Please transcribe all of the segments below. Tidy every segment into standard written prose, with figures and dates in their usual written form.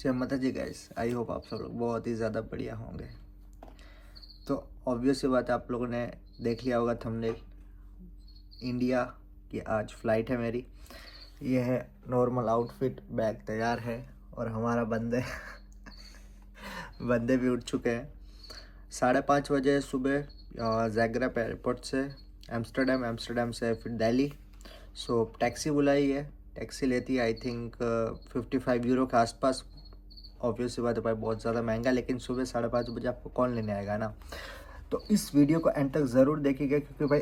जय माता जी guys, I hope आप सब लोग बहुत ही ज़्यादा बढ़िया होंगे। तो ऑब्वियस सी बात है, आप लोगों ने देख लिया होगा थंबनेल। इंडिया की आज फ्लाइट है मेरी। ये है नॉर्मल आउटफिट, बैग तैयार है और हमारा बंदे बंदे भी उठ चुके हैं। 5:30 बजे सुबह ज़ाग्रेब एयरपोर्ट से एम्स्टर्डम से फिर दिल्ली। सो टैक्सी बुलाई है, टैक्सी लेती है आई थिंक 55 यूरो के आसपास। ऑब्वियस सी बात है भाई, बहुत ज़्यादा महंगा, लेकिन सुबह 5:30 बजे आपको कौन लेने आएगा ना। तो इस वीडियो को एंड तक ज़रूर देखिएगा, क्योंकि भाई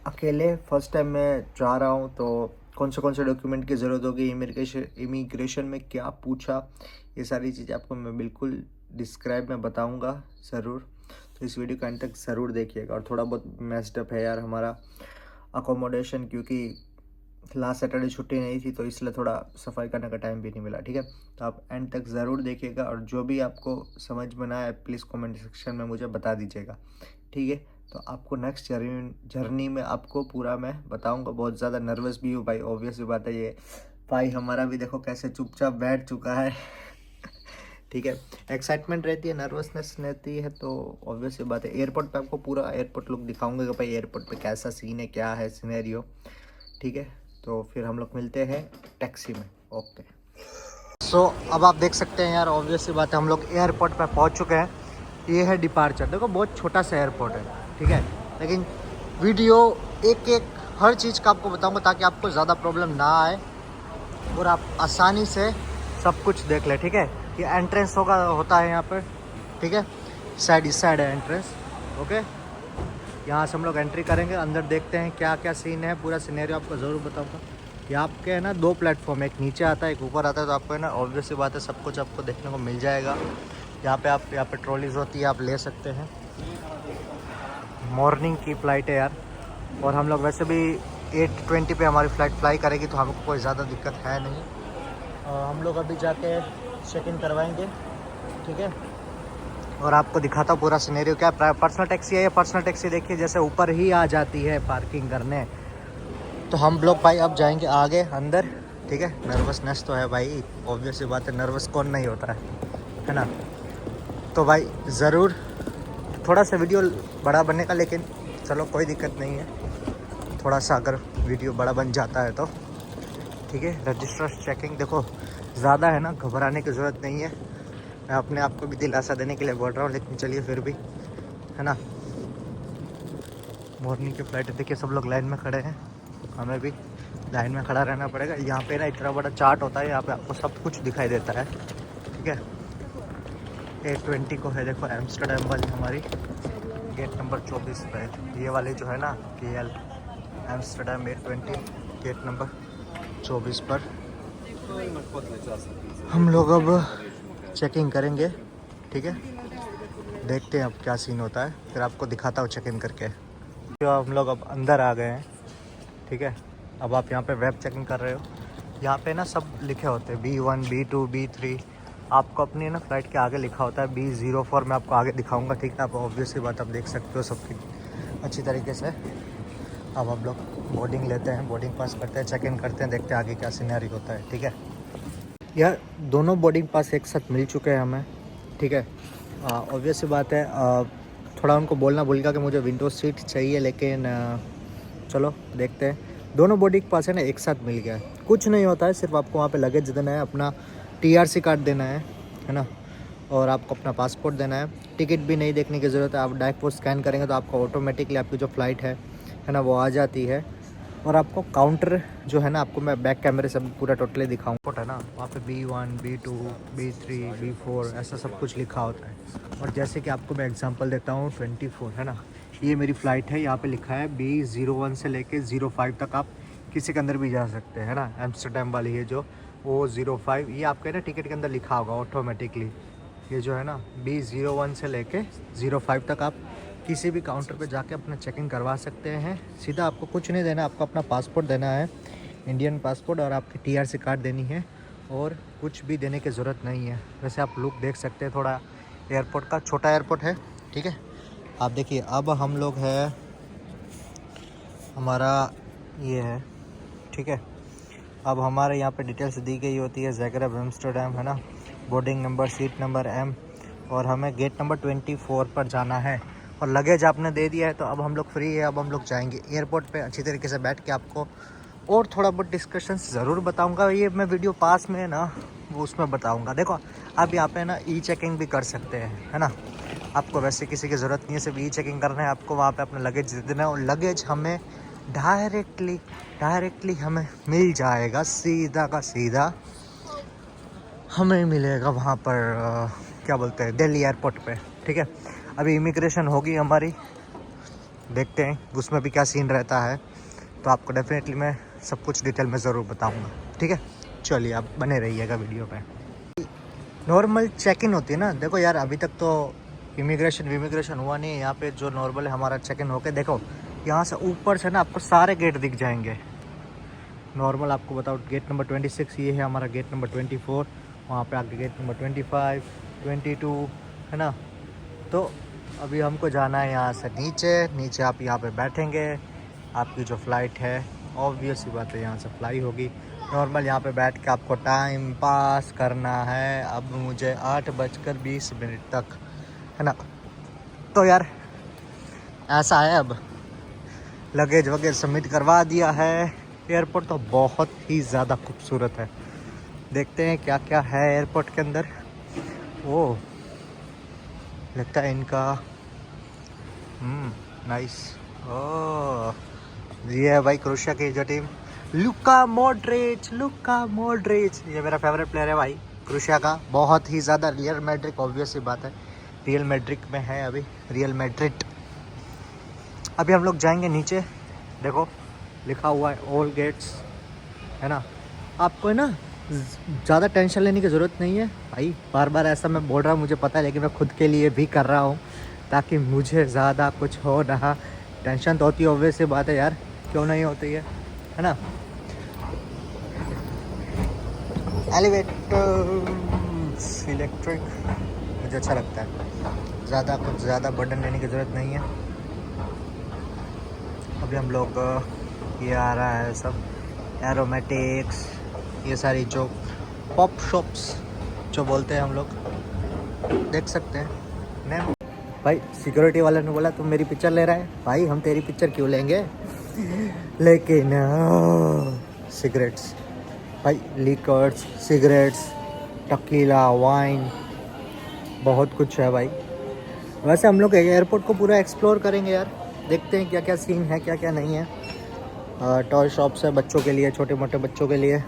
अकेले फर्स्ट टाइम मैं जा रहा हूँ, तो कौन से डॉक्यूमेंट की ज़रूरत होगी, इमिग्रेशन में क्या पूछा, ये सारी चीज़ें आपको मैं बिल्कुल डिस्क्राइब में बताऊँगा ज़रूर। तो इस वीडियो को एंड तक ज़रूर देखिएगा। और थोड़ा बहुत मेस्ड अप है यार हमारा अकोमोडेशन, क्योंकि लास्ट सैटरडे छुट्टी नहीं थी, तो इसलिए थोड़ा सफाई करने का टाइम भी नहीं मिला। ठीक है, तो आप एंड तक ज़रूर देखिएगा और जो भी आपको समझ में ना आए प्लीज़ कमेंट सेक्शन में मुझे बता दीजिएगा। ठीक है, तो आपको नेक्स्ट जर्नी में आपको पूरा मैं बताऊंगा। बहुत ज़्यादा नर्वस भी हूँ भाई, ऑब्वियस बात है। ये भाई हमारा भी देखो कैसे चुपचाप बैठ चुका है ठीक है, एक्साइटमेंट रहती है, नर्वसनेस रहती है, तो ऑब्वियस बात है। एयरपोर्ट पे आपको पूरा एयरपोर्ट लुक दिखाऊंगा कि भाई एयरपोर्ट पे कैसा सीन है, क्या है सिनेरियो। ठीक है, तो फिर हम लोग मिलते हैं टैक्सी में। ओके, सो अब आप देख सकते हैं यार, ऑब्वियस सी बात है, हम लोग एयरपोर्ट पे पहुंच चुके हैं। ये है डिपार्चर। देखो बहुत छोटा सा एयरपोर्ट है, ठीक है, लेकिन वीडियो एक एक हर चीज़ का आपको बताऊंगा ताकि आपको ज़्यादा प्रॉब्लम ना आए और आप आसानी से सब कुछ देख लें। ठीक है, ये एंट्रेंस होता है यहाँ पर। ठीक है, इस साइड है एंट्रेंस। ओके, यहाँ से हम लोग एंट्री करेंगे, अंदर देखते हैं क्या क्या सीन है, पूरा सिनेरियो आपको ज़रूर बताऊंगा। ये आपके है ना 2 प्लेटफॉर्म है, एक नीचे आता है एक ऊपर आता है, तो आपको है ना ऑब्वियस सी बात है सब कुछ आपको देखने को मिल जाएगा। यहाँ पे ट्रॉलीज होती है, आप ले सकते हैं। मॉर्निंग की फ़्लाइट है यार, और हम लोग वैसे भी 8:20 पे हमारी फ़्लाइट फ्लाई करेगी, तो हमको कोई ज़्यादा दिक्कत है नहीं। हम लोग अभी जाके चेक इन करवाएँगे। ठीक है, और आपको दिखाता हूँ पूरा सिनेरियो क्या है। पर्सनल टैक्सी है, ये पर्सनल टैक्सी देखिए जैसे ऊपर ही आ जाती है पार्किंग करने। तो हम लोग भाई अब जाएंगे आगे अंदर। ठीक है, नर्वसनेस तो है भाई, ऑब्वियस सी बात है, नर्वस कौन नहीं होता है ना। तो भाई ज़रूर थोड़ा सा वीडियो बड़ा बनने का, लेकिन चलो कोई दिक्कत नहीं है, थोड़ा सा अगर वीडियो बड़ा बन जाता है तो। ठीक है, रजिस्टर चेकिंग देखो ज़्यादा है ना, घबराने की ज़रूरत नहीं है। मैं अपने आप को भी दिलासा देने के लिए बोल रहा हूँ, लेकिन चलिए फिर भी, है ना। मॉर्निंग की फ़्लाइट देखिए, सब लोग लाइन में खड़े हैं, हमें भी लाइन में खड़ा रहना पड़ेगा। यहाँ पे ना इतना बड़ा चार्ट होता है, यहाँ पे आपको सब कुछ दिखाई देता है। ठीक है, 8:20 को है, देखो एम्स्टर्डम वाली हमारी गेट नंबर 24 पे। ये वाली जो है ना KL एम्स्टर्डम 8:20 गेट नंबर 24 पर हम लोग अब चेकिंग करेंगे। ठीक है, देखते हैं अब क्या सीन होता है, फिर आपको दिखाता हूँ चेक इन करके। तो हम लोग अब अंदर आ गए हैं। ठीक है, अब आप यहाँ पे वेब चेकिंग कर रहे हो, यहाँ पे ना सब लिखे होते हैं B1 B2 B3। आपको अपनी ना फ्लाइट के आगे लिखा होता है B04, मैं आपको आगे दिखाऊंगा। ठीक है, आप ऑब्वियसली बात आप देख सकते हो सबकी अच्छी तरीके से। अब हम लोग बोर्डिंग लेते हैं, बोर्डिंग पास करते हैं, चेक इन करते हैं, देखते हैं आगे क्या सीनरी होता है। ठीक है यार, दोनों बोर्डिंग पास एक साथ मिल चुके हैं हमें। ठीक है, ऑब्वियस सी बात है, थोड़ा उनको बोलना भूल गया कि मुझे विंडो सीट चाहिए, लेकिन चलो देखते हैं। दोनों बोर्डिंग पास है ना एक साथ मिल गया है, कुछ नहीं होता है, सिर्फ आपको वहाँ पे लगेज देना है, अपना TRC कार्ड देना है ना, और आपको अपना पासपोर्ट देना है। टिकट भी नहीं देखने की ज़रूरत है, आप डायरेक्ट वो स्कैन करेंगे तो आपको ऑटोमेटिकली आपकी जो फ़्लाइट है ना वो आ जाती है। और आपको काउंटर जो है ना, आपको मैं बैक कैमरे से पूरा टोटली दिखाऊँ है ना, वहाँ पे B1 B2 B3 B4 ऐसा सब कुछ लिखा होता है। और जैसे कि आपको मैं एग्जांपल देता हूँ 24 है ना, ये मेरी फ़्लाइट है, यहाँ पे लिखा है B01 से लेके 05 तक आप किसी के अंदर भी जा सकते हैं ना। एम्स्टर्डम वाली है जो वो 05, ये आपके ना टिकट के अंदर लिखा होगा ऑटोमेटिकली। ये जो है ना B01 से लेके 05 तक आप किसी भी काउंटर पे जाके अपना चेकिंग करवा सकते हैं। सीधा आपको कुछ नहीं देना, आपको अपना पासपोर्ट देना है, इंडियन पासपोर्ट, और आपकी TRC कार्ड देनी है, और कुछ भी देने की ज़रूरत नहीं है। वैसे आप लुक देख सकते हैं, थोड़ा एयरपोर्ट का छोटा एयरपोर्ट है। ठीक है, आप देखिए अब हम लोग है, हमारा ये है। ठीक है, अब हमारे यहाँ पे डिटेल्स दी गई होती है, ज़ाग्रेब एम्स्टर्डम है ना, boarding number, seat number M, और हमें गेट नंबर 24 पर जाना है। और लगेज आपने दे दिया है तो अब हम लोग फ्री है। अब हम लोग जाएंगे एयरपोर्ट पे। अच्छी तरीके से बैठ के आपको और थोड़ा बहुत डिस्कशन ज़रूर बताऊंगा। ये मैं वीडियो पास में है ना, वो उसमें बताऊंगा। देखो आप यहाँ पे ना ई चेकिंग भी कर सकते हैं, है ना। आपको वैसे किसी की ज़रूरत नहीं है, सिर्फ ई चेकिंग करना है आपको। वहाँ पे अपना लगेज दे देना है और लगेज हमें डायरेक्टली हमें मिल जाएगा, सीधा का सीधा हमें मिलेगा वहाँ पर क्या बोलते हैं, दिल्ली एयरपोर्ट पे। ठीक है, अभी इमिग्रेशन होगी हमारी, देखते हैं उसमें भी क्या सीन रहता है। तो आपको डेफिनेटली मैं सब कुछ डिटेल में ज़रूर बताऊँगा। ठीक है, चलिए आप बने रहिएगा वीडियो पे। नॉर्मल चेक इन होती है ना, देखो यार अभी तक तो इमिग्रेशन हुआ नहीं है यहाँ पे। जो नॉर्मल है हमारा चेक इन होके, देखो यहाँ से ऊपर से ना आपको सारे गेट दिख जाएंगे। नॉर्मल आपको बताओ, गेट नंबर 26 ये है हमारा, गेट नंबर 24, वहाँ पे आगे गेट नंबर 25, 22, है ना। तो अभी हमको जाना है यहाँ से नीचे आप यहाँ पे बैठेंगे। आपकी जो फ़्लाइट है ऑब्वियस सी बात है यहाँ से फ्लाई होगी। नॉर्मल यहाँ पे बैठ के आपको टाइम पास करना है। अब मुझे 8:20 तक, है ना। तो यार ऐसा है, अब लगेज वगैरह सबमिट करवा दिया है। एयरपोर्ट तो बहुत ही ज़्यादा खूबसूरत है। देखते हैं क्या क्या है एयरपोर्ट के अंदर। ओह, लगता है इनका नाइस। ओह, ये है भाई क्रोएशिया की जो टीम, लुका मॉड्रिच। ये मेरा फेवरेट प्लेयर है भाई क्रोएशिया का, बहुत ही ज़्यादा। रियल मैड्रिड, ऑब्वियस सी बात है रियल मैड्रिड में है अभी, रियल मैड्रिड। अभी हम लोग जाएंगे नीचे, देखो लिखा हुआ है ऑल गेट्स, है ना। आपको है ना ज़्यादा टेंशन लेने की ज़रूरत नहीं है भाई। बार बार ऐसा मैं बोल रहा हूँ, मुझे पता है, लेकिन मैं खुद के लिए भी कर रहा हूँ ताकि मुझे ज़्यादा कुछ हो रहा। टेंशन तो होती है, ऑब्वियस सी बात है यार, क्यों नहीं होती है ना। एलिवेटर इलेक्ट्रिक मुझे अच्छा लगता है, ज़्यादा बर्डन लेने की ज़रूरत नहीं है। अभी हम लोग ये आ रहा है सब एरोमेटिक्स, ये सारी जो पॉप शॉप्स जो बोलते हैं हम लोग, देख सकते हैं। नहीं भाई, सिक्योरिटी वाले ने बोला तुम मेरी पिक्चर ले रहा है भाई, हम तेरी पिक्चर क्यों लेंगे। लेकिन सिगरेट्स भाई, लिकर्स, सिगरेट्स, टकीला, वाइन, बहुत कुछ है भाई। वैसे हम लोग एयरपोर्ट को पूरा एक्सप्लोर करेंगे यार, देखते हैं क्या क्या सीन है, क्या क्या नहीं है। टॉय शॉप्स है बच्चों के लिए, छोटे मोटे बच्चों के लिए।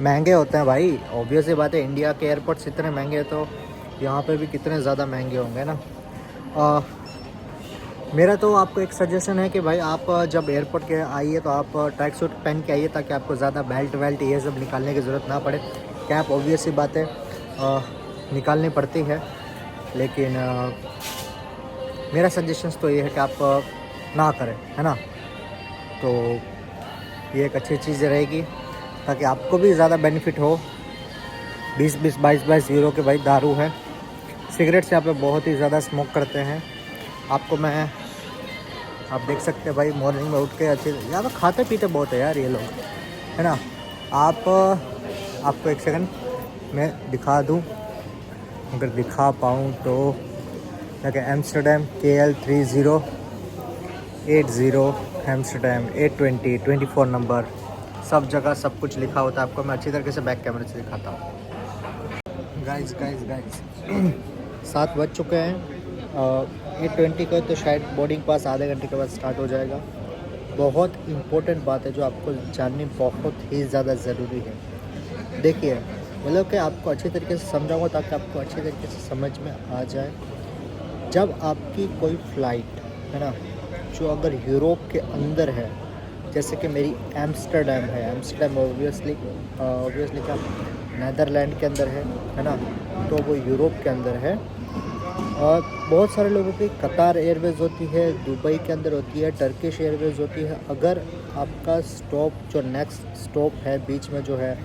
महंगे होते हैं भाई, ऑब्वियस ही बात है, इंडिया के एयरपोर्ट्स इतने महंगे हैं तो यहाँ पे भी कितने ज़्यादा महंगे होंगे ना। मेरा तो आपको एक सजेशन है कि भाई आप जब एयरपोर्ट के आइए तो आप ट्रैक सूट पहन के आइए, ताकि आपको ज़्यादा बेल्ट ये सब निकालने की ज़रूरत ना पड़े। कैप ऑब्वियस सी बात है निकालनी पड़ती है, लेकिन मेरा सजेशन तो ये है कि आप ना करें, है ना। तो ये एक अच्छी चीज़ रहेगी ताकि आपको भी ज़्यादा बेनिफिट हो। 20-20, 22-22 यूरो के भाई दारू है। सिगरेट्स यहाँ पे बहुत ही ज़्यादा स्मोक करते हैं। आपको मैं, आप देख सकते हैं भाई, मॉर्निंग में उठ के अच्छे यहाँ पर खाते पीते बहुत है यार ये लोग, है ना। आपको एक सेकंड मैं दिखा दूँ, अगर दिखा पाऊँ तो। देखिए एम्स्टर्डम KL 3080 एम्स्टर्डम 820 24 नंबर, सब जगह सब कुछ लिखा होता है। आपको मैं अच्छी तरीके से बैक कैमरे से दिखाता हूँ। गाइस 7 बज चुके हैं। 8:20 का तो शायद बोर्डिंग पास आधे घंटे के बाद स्टार्ट हो जाएगा। बहुत इम्पोर्टेंट बात है जो आपको जाननी बहुत ही ज़्यादा ज़रूरी है। देखिए मतलब कि आपको अच्छी तरीके से समझाऊंगा ताकि आपको अच्छी तरीके से समझ में आ जाए। जब आपकी कोई फ़्लाइट है ना, जो अगर यूरोप के अंदर है, जैसे कि मेरी एम्स्टर्डम है, एम्स्टर्डम ऑब्वियसली क्या नीदरलैंड के अंदर है ना, तो वो यूरोप के अंदर है। और बहुत सारे लोगों की कतार एयरवेज़ होती है, दुबई के अंदर होती है, टर्किश एयरवेज़ होती है। अगर आपका स्टॉप जो नेक्स्ट स्टॉप है बीच में जो है,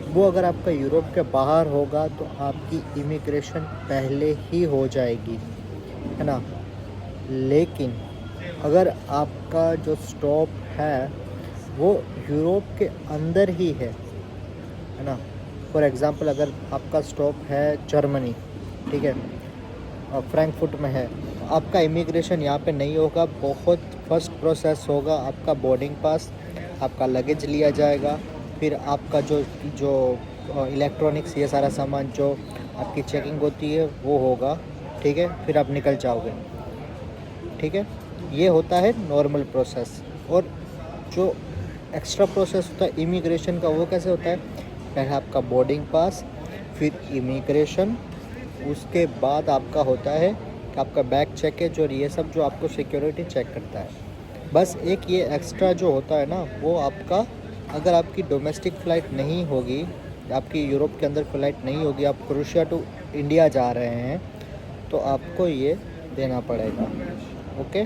वो अगर आपका यूरोप के बाहर होगा तो आपकी इमिग्रेशन पहले ही हो जाएगी, है ना। लेकिन अगर आपका जो स्टॉप है वो यूरोप के अंदर ही है ना, फॉर एग्ज़ाम्पल अगर आपका स्टॉप है जर्मनी, ठीक है, फ्रैंकफर्ट में है, तो आपका इमिग्रेशन यहाँ पे नहीं होगा। बहुत फर्स्ट प्रोसेस होगा आपका बोर्डिंग पास, आपका लगेज लिया जाएगा, फिर आपका जो जो इलेक्ट्रॉनिक्स ये सारा सामान जो आपकी चेकिंग होती है वो होगा, ठीक है, फिर आप निकल जाओगे, ठीक है। ये होता है नॉर्मल प्रोसेस। और जो एक्स्ट्रा प्रोसेस होता है इमिग्रेशन का, वो कैसे होता है? पहले आपका बोर्डिंग पास, फिर इमिग्रेशन, उसके बाद आपका होता है कि आपका बैग चेक और ये सब जो आपको सिक्योरिटी चेक करता है। बस एक ये एक्स्ट्रा जो होता है ना, वो आपका, अगर आपकी डोमेस्टिक फ़्लाइट नहीं होगी, आपकी यूरोप के अंदर फ़्लाइट नहीं होगी, आप क्रोएशिया टू इंडिया जा रहे हैं, तो आपको ये देना पड़ेगा। ओके,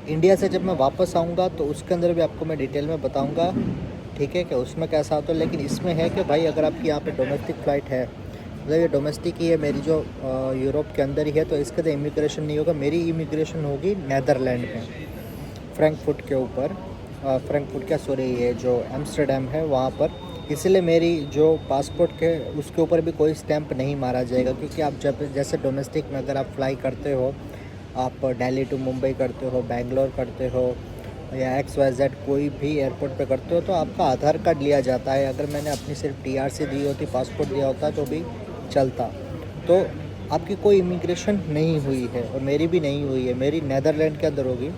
इंडिया से जब मैं वापस आऊँगा तो उसके अंदर भी आपको मैं डिटेल में बताऊँगा, ठीक है, कि उसमें कैसा होता है। लेकिन इसमें है कि भाई अगर आपकी यहाँ पे डोमेस्टिक फ़्लाइट है, मतलब ये डोमेस्टिक ही है मेरी, जो यूरोप के अंदर ही है, तो इसके तो इमिग्रेशन नहीं होगा। मेरी इमिग्रेशन होगी नेदरलैंड में, फ्रैंकफर्ट के ऊपर, फ्रैंकफर्ट क्या, सॉरी, ये जो एम्स्टर्डम है वहाँ पर। इसलिए मेरी जो पासपोर्ट के उसके ऊपर भी कोई स्टैंप नहीं मारा जाएगा, क्योंकि आप जब जैसे डोमेस्टिक में अगर आप फ्लाई करते हो, आप दिल्ली टू मुंबई करते हो, बेंगलोर करते हो, या XYZ कोई भी एयरपोर्ट पे करते हो, तो आपका आधार कार्ड लिया जाता है। अगर मैंने अपनी सिर्फ TRC दी होती, पासपोर्ट दिया होता, तो भी चलता। तो आपकी कोई इमिग्रेशन नहीं हुई है, और मेरी भी नहीं हुई है, मेरी नेदरलैंड के अंदर होगी।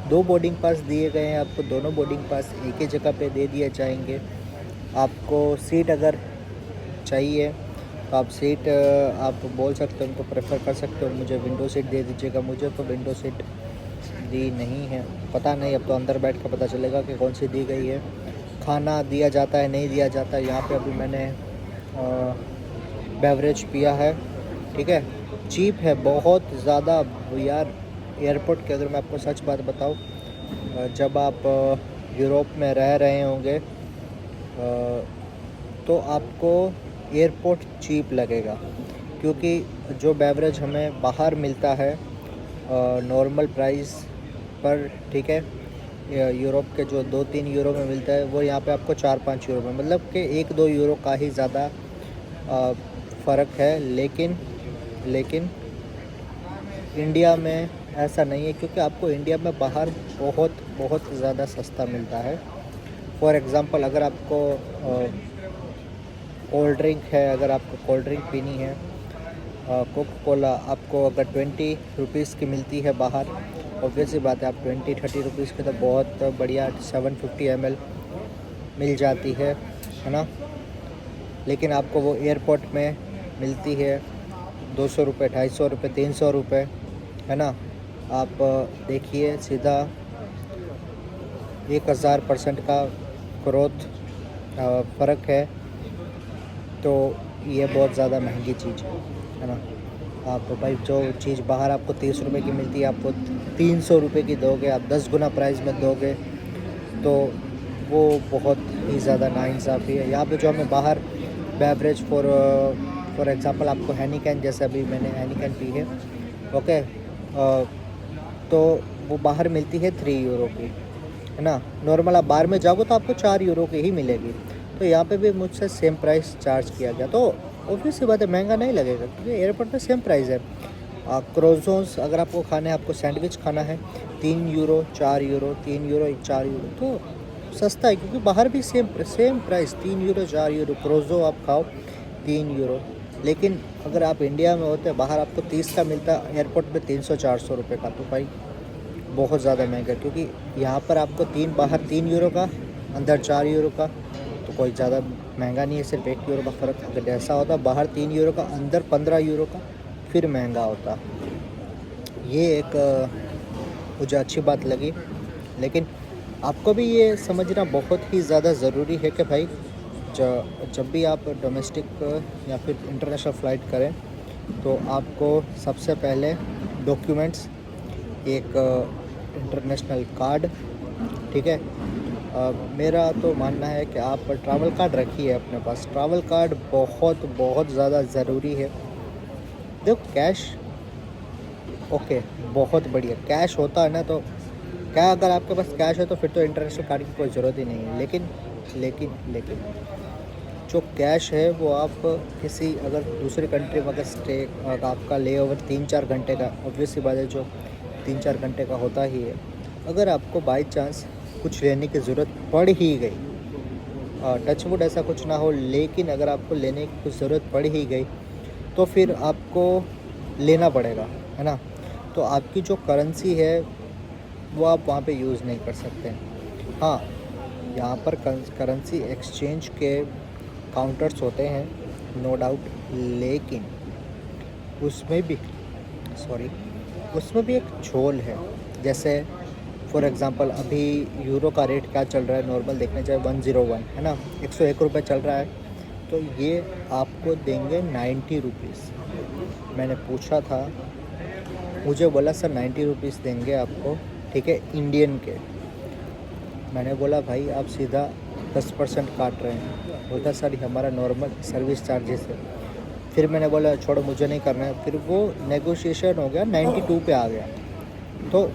2 बोर्डिंग पास दिए गए हैं आपको, दोनों बोर्डिंग पास एक ही जगह पे दे दिए जाएंगे। आपको सीट अगर चाहिए तो आप सीट आप बोल सकते हो, उनको प्रेफर कर सकते हो, मुझे विंडो सीट दे दीजिएगा। मुझे तो विंडो सीट दी नहीं है, पता नहीं, अब तो अंदर बैठ कर पता चलेगा कि कौन सी दी गई है। खाना दिया जाता है, नहीं दिया जाता है। यहाँ पे अभी मैंने बेवरेज पिया है, ठीक है, चीप है बहुत ज़्यादा यार। एयरपोर्ट के, अगर मैं आपको सच बात बताऊँ, जब आप यूरोप में रह रहे होंगे तो आपको एयरपोर्ट चीप लगेगा, क्योंकि जो बेवरेज हमें बाहर मिलता है नॉर्मल प्राइस पर, ठीक है, यूरोप के जो 2-3 यूरो में मिलता है, वो यहाँ पे आपको 4-5 यूरो में, मतलब कि 1-2 यूरो का ही ज़्यादा फ़र्क है। लेकिन इंडिया में ऐसा नहीं है, क्योंकि आपको इंडिया में बाहर बहुत ज़्यादा सस्ता मिलता है। फॉर एग्ज़ाम्पल, अगर आपको कोल्ड ड्रिंक है, अगर आपको कोल्ड ड्रिंक पीनी है, कोका कोला आपको अगर 20 रुपीज़ की मिलती है बाहर, ऑब्वियसली बात है, आप 20-30 रुपीज़ की तो बहुत बढ़िया 750 ml मिल जाती है ना। लेकिन आपको वो एयरपोर्ट में मिलती है 200 रुपये, 250 रुपये, 300 रुपये, है ना। आप देखिए, सीधा 1000% का ग्रोथ फ़र्क है। तो ये बहुत ज़्यादा महंगी चीज़ है ना। आप भाई जो चीज़ बाहर आपको 30 रुपये की मिलती है, आपको 300 रुपये की दोगे, आप 10 गुना प्राइस में दोगे, तो वो बहुत ही ज़्यादा नाइंसाफ़ी है। यहाँ पे जो हमें बाहर बेवरेज फॉर एग्ज़ाम्पल आपको हैनिकन, जैसे अभी मैंने हैनिकन पी है, ओके, तो वो बाहर मिलती है 3 यूरो की, है ना। नॉर्मल आप बाहर में जाओगे तो आपको 4 यूरो की ही मिलेगी। तो यहाँ पे भी मुझसे सेम प्राइस चार्ज किया गया, तो ऑब्वियसली बात है महंगा नहीं लगेगा, क्योंकि एयरपोर्ट पे सेम प्राइस है। क्रोज़ोन्स अगर आपको खाना है, आपको सैंडविच खाना है, 3 यूरो, 4 यूरो, 3 यूरो, 4 यूरो, तो सस्ता है, क्योंकि बाहर भी सेम प्राइस, 3 यूरो, 4 यूरो। क्रोज़ो आप खाओ 3 यूरो। लेकिन अगर आप इंडिया में होते, बाहर आपको 30 का मिलता, एयरपोर्ट पे 300-400 रुपये का, तो भाई बहुत ज़्यादा महंगा है। क्योंकि यहाँ पर आपको बाहर 3 यूरो का, अंदर 4 यूरो का, तो कोई ज़्यादा महंगा नहीं है, सिर्फ 1 यूरो का फ़र्क। अगर ऐसा होता बाहर 3 यूरो का, अंदर 15 यूरो का, फिर महंगा होता। ये एक मुझे अच्छी बात लगी। लेकिन आपको भी ये समझना बहुत ही ज़्यादा ज़रूरी है कि भाई जब भी आप डोमेस्टिक या फिर इंटरनेशनल फ़्लाइट करें, तो आपको सबसे पहले डॉक्यूमेंट्स, एक इंटरनेशनल कार्ड, ठीक है। मेरा तो मानना है कि आप ट्रैवल कार्ड रखिए अपने पास। ट्रैवल कार्ड बहुत ज़्यादा ज़रूरी है। देखो, कैश ओके, बहुत बढ़िया कैश होता है ना, तो क्या, अगर आपके पास कैश है तो फिर तो इंटरनेशनल कार्ड की कोई ज़रूरत ही नहीं है। लेकिन जो कैश है वो आप किसी अगर दूसरी कंट्री में अगर स्टे आपका ले ओवर 3-4 घंटे का, ऑब्वियस सी बात है जो 3-4 घंटे का होता ही है, अगर आपको बाई चांस कुछ लेने की ज़रूरत पड़ ही गई, टचवुड ऐसा कुछ ना हो, लेकिन अगर आपको लेने की कुछ ज़रूरत पड़ ही गई तो फिर आपको लेना पड़ेगा, है ना। तो आपकी जो करेंसी है वो आप वहाँ पे यूज़ नहीं कर सकते। हाँ, यहाँ पर करेंसी एक्सचेंज के काउंटर्स होते हैं, नो डाउट, लेकिन उसमें भी एक झोल है। जैसे फॉर एग्ज़ाम्पल अभी यूरो का रेट क्या चल रहा है, नॉर्मल देखने जाए 101, है ना, 101 रुपये चल रहा है, तो ये आपको देंगे 90 रुपीज़। मैंने पूछा था, मुझे बोला सर 90 रुपीज़ देंगे आपको, ठीक है, इंडियन के। मैंने बोला भाई आप सीधा 10% काट रहे हैं। बोलता सर हमारा नॉर्मल सर्विस चार्जेस है। फिर मैंने बोला छोड़ो मुझे नहीं करना है, फिर वो नेगोशिएशन हो गया, 92 पे आ गया। तो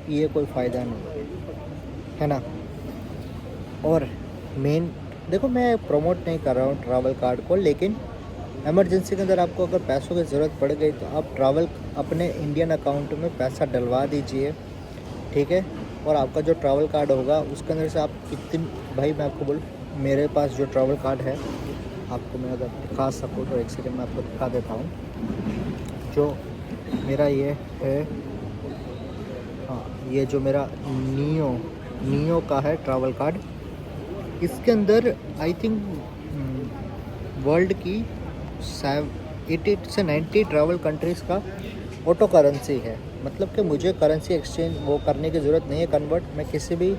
ये कोई फ़ायदा नहीं, है ना। और मेन देखो, मैं प्रमोट नहीं कर रहा हूँ ट्रैवल कार्ड को, लेकिन इमरजेंसी के अंदर आपको अगर पैसों की ज़रूरत पड़ गई तो आप ट्रैवल अपने इंडियन अकाउंट में पैसा डलवा दीजिए, ठीक है। और आपका जो ट्रैवल कार्ड होगा उसके अंदर से आप कितनी, भाई मैं आपको बोलूँ, मेरे पास जो ट्रैवल कार्ड है, आपको मैं अगर दिखा सकूँ तो एक सेकंड में आपको दिखा देता हूँ। जो मेरा ये है, हाँ, ये जो मेरा नियो का है ट्रैवल कार्ड, इसके अंदर आई थिंक वर्ल्ड की 80 से 90 ट्रैवल कंट्रीज़ का ऑटो करेंसी है। मतलब कि मुझे करेंसी एक्सचेंज वो करने की ज़रूरत नहीं है कन्वर्ट। मैं किसी भी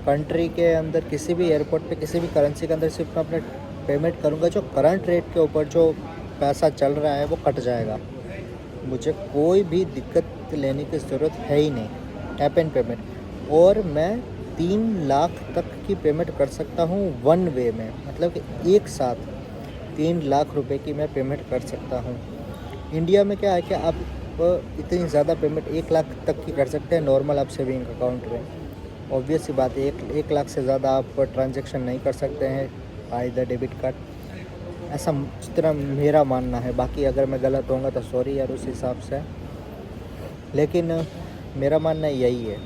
कंट्री के अंदर, किसी भी एयरपोर्ट पे, किसी भी करेंसी के अंदर सिर्फ मैं अपने पेमेंट करूँगा, जो करंट रेट के ऊपर जो पैसा चल रहा है वो कट जाएगा। मुझे कोई भी दिक्कत लेने की ज़रूरत है ही नहीं, टैप एंड पेमेंट। और मैं 3 लाख तक की पेमेंट कर सकता हूँ वन वे में, मतलब कि एक साथ 3 लाख रुपए की मैं पेमेंट कर सकता हूँ। इंडिया में क्या है कि आप इतनी ज़्यादा पेमेंट 1 लाख तक की कर सकते हैं नॉर्मल आप सेविंग अकाउंट में। ऑब्वियस सी बात है, 1 लाख से ज़्यादा आप ट्रांजैक्शन नहीं कर सकते हैं बाय द डेबिट कार्ड, ऐसा इस तरह मेरा मानना है। बाकी अगर मैं गलत होऊंगा तो सॉरी यार उस हिसाब से, लेकिन मेरा मानना यही है।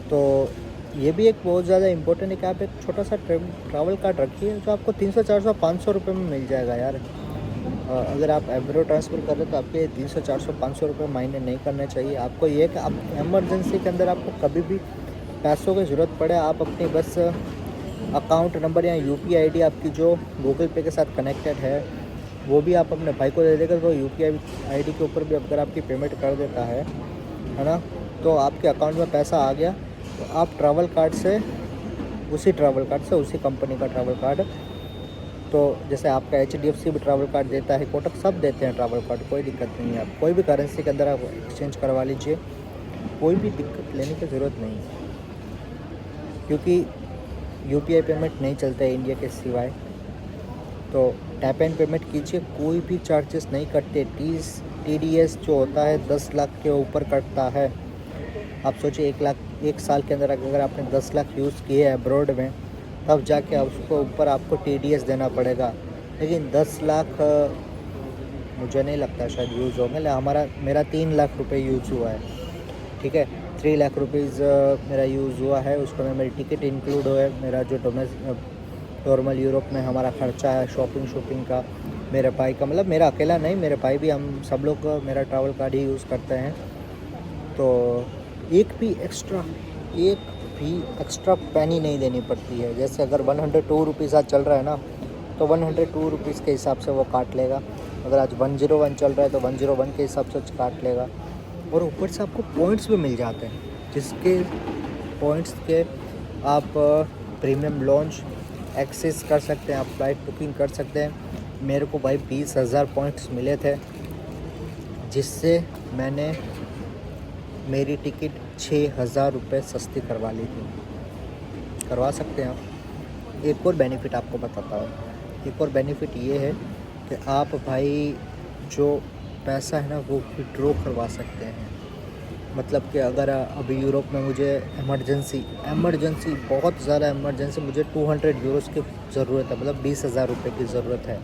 तो ये भी एक बहुत ज़्यादा इम्पोर्टेंट है कि आप एक छोटा सा ट्रैवल कार्ड रखिए जो आपको 300, 400, 500 रुपये में मिल जाएगा यार। अगर आप एब्रो ट्रांसफ़र कर रहे हो तो आपके 300, 400, 500 रुपये महीने नहीं करने चाहिए। आपको ये कि आप एमरजेंसी के अंदर आपको कभी भी पैसों की ज़रूरत पड़े, आप अपनी बस अकाउंट नंबर या UPI ID आपकी जो गूगल पे के साथ कनेक्टेड है वो भी आप अपने भाई को दे देगा, तो UPI ID के ऊपर भी अगर आपकी पेमेंट कर देता है ना, तो आपके अकाउंट में पैसा आ गया। तो आप ट्रैवल कार्ड से, उसी कंपनी का ट्रैवल कार्ड, तो जैसे आपका HDFC भी ट्रैवल कार्ड देता है, कोटक सब देते हैं ट्रैवल कार्ड, कोई दिक्कत नहीं है। आप कोई भी करेंसी के अंदर आप एक्सचेंज करवा लीजिए, कोई भी दिक्कत लेने की ज़रूरत नहीं है, क्योंकि UPI पेमेंट नहीं चलता है इंडिया के सिवाय। तो टैप एंड पेमेंट कीजिए, कोई भी चार्जेस नहीं कटते। TDS जो होता है 10 लाख के ऊपर कटता है। आप सोचिए 1 लाख 1 साल के अंदर अगर आपने 10 लाख यूज़ किए अब्रॉड में, तब जाके उसको ऊपर आपको TDS देना पड़ेगा। लेकिन 10 लाख मुझे नहीं लगता शायद यूज़ होंगे। मेरा 3 लाख रुपए यूज़ हुआ है, ठीक है, 3 लाख रुपीज़ मेरा यूज़ हुआ है। उसको में मेरी टिकट इंक्लूड हुआ है, मेरा जो नॉर्मल यूरोप में हमारा ख़र्चा है शॉपिंग का, मेरे भाई का, मतलब मेरा अकेला नहीं, मेरे भाई भी, हम सब लोग मेरा ट्रैवल कार्ड ही यूज़ करते हैं। तो एक भी एक्स्ट्रा पैनी नहीं देनी पड़ती है। जैसे अगर 102 रुपीज़ आज चल रहा है ना, तो 102 रुपीज़ के हिसाब से वो काट लेगा। अगर आज 101 चल रहा है तो 101 के हिसाब से काट लेगा। और ऊपर से आपको पॉइंट्स भी मिल जाते हैं, जिसके पॉइंट्स के आप प्रीमियम लॉन्च एक्सेस कर सकते हैं, आप फ्लाइट बुकिंग कर सकते हैं। मेरे को भाई 20,000 पॉइंट्स मिले थे, जिससे मैंने मेरी टिकट 6,000 रुपये सस्ती करवा ली थी। करवा सकते हैं आप। एक और बेनिफिट आपको बताता हूँ, एक और बेनिफिट ये है कि आप भाई जो पैसा है ना वो विड्रॉ करवा सकते हैं। मतलब कि अगर अभी यूरोप में मुझे इमरजेंसी बहुत ज़्यादा इमरजेंसी मुझे 200 यूरोस की ज़रूरत है, मतलब 20,000 रुपये की ज़रूरत है,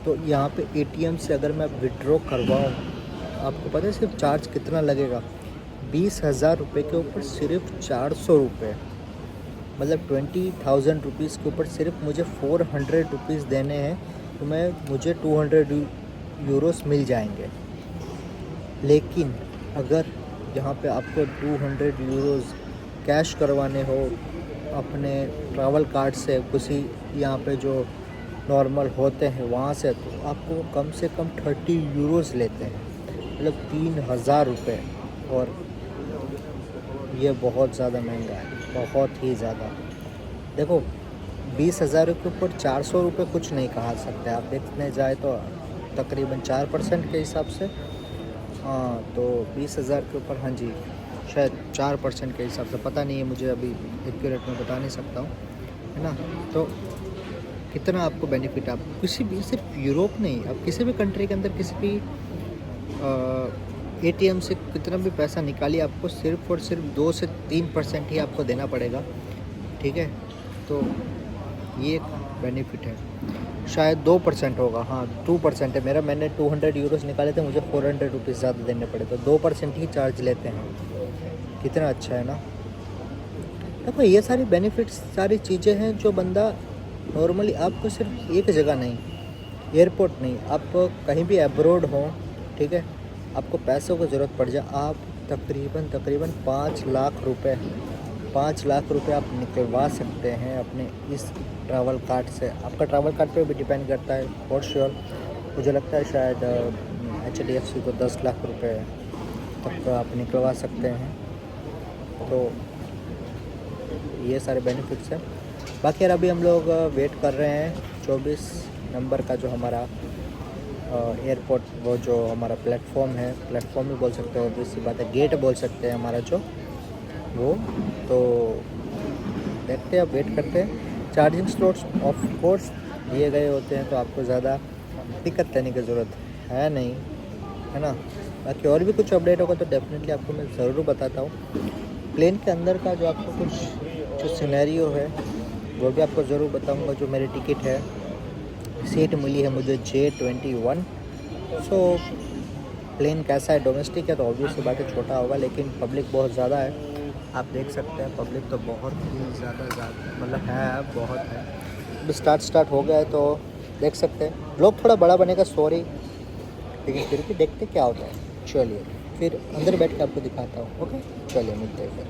तो यहाँ पे एटीएम से अगर मैं विड्रॉ करवाऊँ, आपको पता है सिर्फ चार्ज कितना लगेगा? 20,000 रुपये के ऊपर सिर्फ 400 रुपये, मतलब 20,000 रुपीज़ के ऊपर सिर्फ मुझे 400 रुपीज़ देने हैं, तो मुझे 200 यूरोस मिल जाएंगे। लेकिन अगर यहाँ पे आपको 200 यूरोस कैश करवाने हो अपने ट्रैवल कार्ड से, किसी यहाँ पे जो नॉर्मल होते हैं वहाँ से, तो आपको कम से कम 30 यूरोस लेते हैं, मतलब 3,000 रुपये। और ये बहुत ज़्यादा महंगा है, बहुत ही ज़्यादा। देखो 20,000 के ऊपर 400 रुपये कुछ नहीं कहा सकते, आप देखने जाए तो तकरीबन 4% के हिसाब से, हाँ, तो 20,000 के ऊपर, हाँ जी, शायद 4% के हिसाब से, पता नहीं है मुझे, अभी एक्यूरेट में बता नहीं सकता हूँ, है ना। तो कितना आपको बेनिफिट, आप किसी भी, सिर्फ यूरोप नहीं, आप किसी भी कंट्री के अंदर किसी भी एटीएम से कितना भी पैसा निकालिए, आपको सिर्फ और सिर्फ 2 से 3% ही आपको देना पड़ेगा, ठीक है। तो ये एक बेनिफिट है, शायद 2% होगा, हाँ 2% है मेरा, मैंने 200 यूरोस निकाले थे, मुझे 400 रुपीज़ ज़्यादा देने पड़े, तो 2% ही चार्ज लेते हैं। कितना अच्छा है ना। देखो ये सारी बेनिफिट्स, सारी चीज़ें हैं जो बंदा नॉर्मली, आपको सिर्फ एक जगह नहीं, एयरपोर्ट नहीं, आप कहीं भी अब्रॉड हो, ठीक है, आपको पैसों की ज़रूरत पड़ जाए, आप तकरीबन 5 लाख रुपए आप निकलवा सकते हैं अपने इस ट्रैवल कार्ड से। आपका ट्रैवल कार्ड पे भी डिपेंड करता है, फॉर श्योर। मुझे लगता है शायद HDFC को 10 लाख रुपए तक आप निकलवा सकते हैं। तो ये सारे बेनिफिट्स हैं। बाकी यार अभी हम लोग वेट कर रहे हैं 24 नंबर का, जो हमारा एयरपोर्ट, वो जो हमारा प्लेटफॉर्म है, प्लेटफॉर्म भी बोल सकते हो, दूसरी बात है गेट बोल सकते हैं हमारा जो, वो तो देखते हैं, अब वेट करते हैं। चार्जिंग स्लॉट्स ऑफ कोर्स दिए गए होते हैं, तो आपको ज़्यादा दिक्कत करने की ज़रूरत है नहीं, है ना। बाकी और भी कुछ अपडेट होगा तो डेफिनेटली आपको मैं ज़रूर बताता हूँ। प्लेन के अंदर का जो आपको कुछ जो सिनेरियो है वो भी आपको ज़रूर बताऊँगा। जो मेरी टिकट है, सीट मिली है मुझे J21। सो प्लेन कैसा है, डोमेस्टिक है तो ऑब्वियसली बात है छोटा होगा, लेकिन पब्लिक बहुत ज़्यादा है, आप देख सकते हैं। पब्लिक तो बहुत ही ज़्यादा मतलब है, बहुत है। अब स्टार्ट हो गया है तो देख सकते हैं। ब्लॉग थोड़ा बड़ा बनेगा, सॉरी, लेकिन फिर भी देखते क्या होता है। चलिए फिर अंदर बैठ के आपको दिखाता हूँ। ओके, चलिए मिलते हैं फिर।